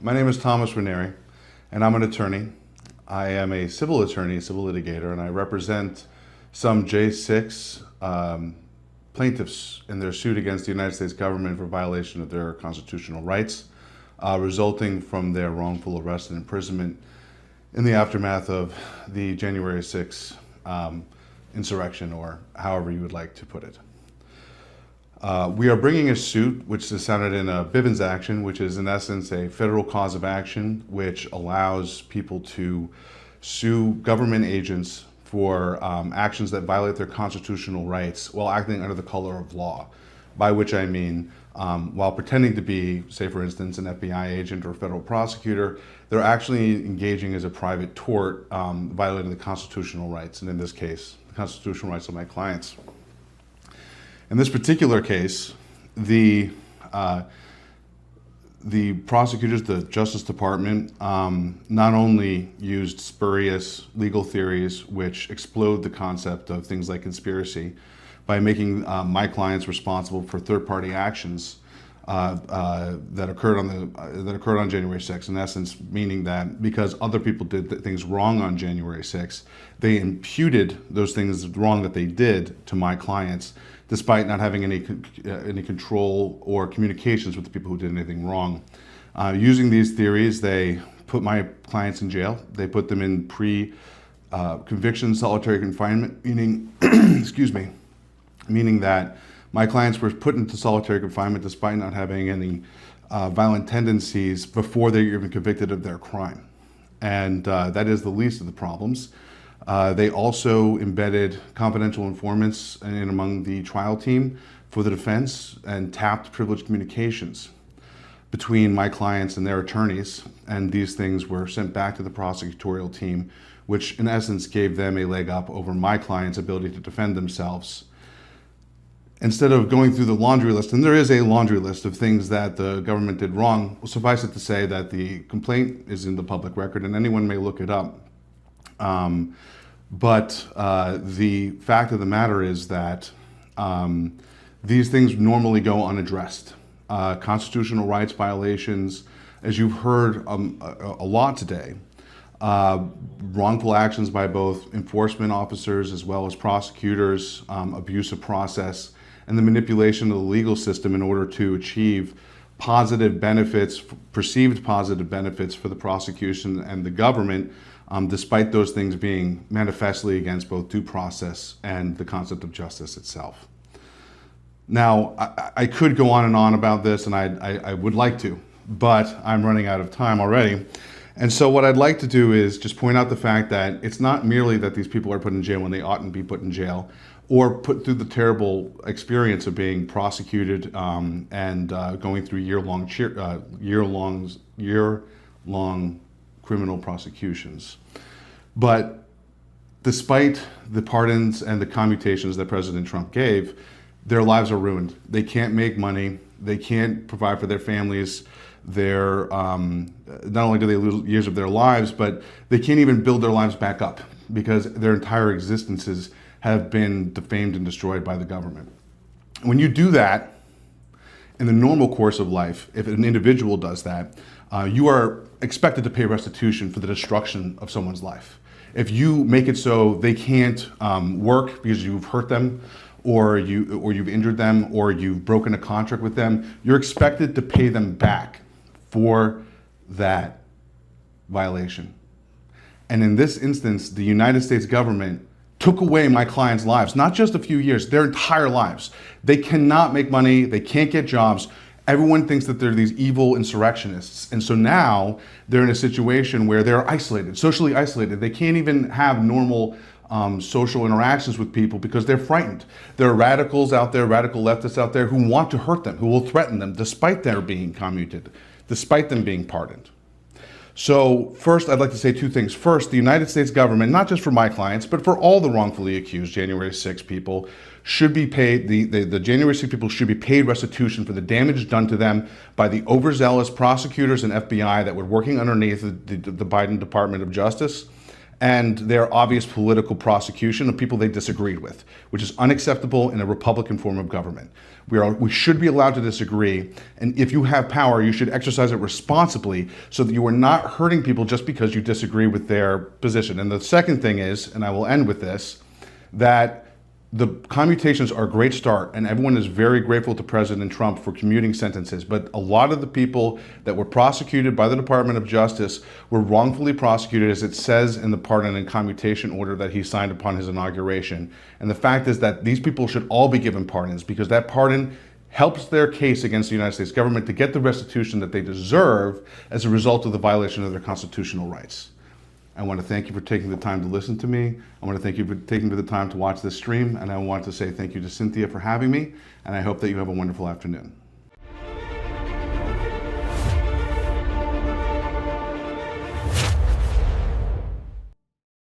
My name is Thomas Ranieri, and I'm an attorney. I am a civil attorney, civil litigator, and I represent some J6 plaintiffs in their suit against the United States government for violation of their constitutional rights, resulting from their wrongful arrest and imprisonment in the aftermath of the January 6th insurrection, or however you would like to put it. We are bringing a suit which is sounded in a Bivens action, which is in essence a federal cause of action which allows people to sue government agents for actions that violate their constitutional rights while acting under the color of law. By which I mean, while pretending to be, say for instance, an FBI agent or a federal prosecutor, they're actually engaging as a private tort, violating the constitutional rights, and in this case, the constitutional rights of my clients. In this particular case, the prosecutors, the Justice Department, not only used spurious legal theories which explode the concept of things like conspiracy by making my clients responsible for third-party actions that occurred on January 6th. In essence, meaning that because other people did things wrong on January 6th, they imputed those things wrong that they did to my clients, despite not having any control or communications with the people who did anything wrong. Using these theories, they put my clients in jail. They put them in pre-conviction solitary confinement, meaning, excuse me, meaning that my clients were put into solitary confinement despite not having any violent tendencies before they were even convicted of their crime. And that is the least of the problems. They also embedded confidential informants in among the trial team for the defense and tapped privileged communications between my clients and their attorneys. And these things were sent back to the prosecutorial team, which in essence gave them a leg up over my clients' ability to defend themselves. Instead of going through the laundry list, and there is a laundry list of things that the government did wrong, suffice it to say that the complaint is in the public record and anyone may look it up. But the fact of the matter is that these things normally go unaddressed. Constitutional rights violations, as you've heard a lot today, wrongful actions by both enforcement officers as well as prosecutors, abuse of process, and the manipulation of the legal system in order to achieve positive benefits, perceived positive benefits for the prosecution and the government, despite those things being manifestly against both due process and the concept of justice itself. Now, I could go on and on about this, and I would like to, but I'm running out of time already. And so what I'd like to do is just point out the fact that it's not merely that these people are put in jail when they oughtn't be put in jail, or put through the terrible experience of being prosecuted and going through year-long criminal prosecutions. But despite the pardons and the commutations that President Trump gave, their lives are ruined. They can't make money. They can't provide for their families. They're, not only do they lose years of their lives, but they can't even build their lives back up because their entire existences have been defamed and destroyed by the government. When you do that, in the normal course of life, if an individual does that, you are expected to pay restitution for the destruction of someone's life. If you make it so they can't work because you've hurt them, or you've injured them, or you've broken a contract with them, you're expected to pay them back for that violation. And in this instance, the United States government took away my clients' lives, not just a few years, their entire lives. They cannot make money, they can't get jobs. Everyone thinks that they're these evil insurrectionists. And so now they're in a situation where they're isolated, socially isolated. They can't even have normal social interactions with people because they're frightened. There are radicals out there, radical leftists out there who want to hurt them, who will threaten them despite their being commuted, despite them being pardoned. So first, I'd like to say two things. First, the United States government, not just for my clients, but for all the wrongfully accused January 6 people, should be paid, the January 6 people should be paid restitution for the damage done to them by the overzealous prosecutors and FBI that were working underneath the Biden Department of Justice and their obvious political prosecution of people they disagreed with, which is unacceptable in a Republican form of government. We should be allowed to disagree, and if you have power, you should exercise it responsibly so that you are not hurting people just because you disagree with their position. And the second thing is, and I will end with this, that the commutations are a great start, and everyone is very grateful to President Trump for commuting sentences. But a lot of the people that were prosecuted by the Department of Justice were wrongfully prosecuted, as it says in the pardon and commutation order that he signed upon his inauguration. And the fact is that these people should all be given pardons, because that pardon helps their case against the United States government to get the restitution that they deserve as a result of the violation of their constitutional rights. I want to thank you for taking the time to listen to me. I want to thank you for taking the time to watch this stream. And I want to say thank you to Cynthia for having me. And I hope that you have a wonderful afternoon.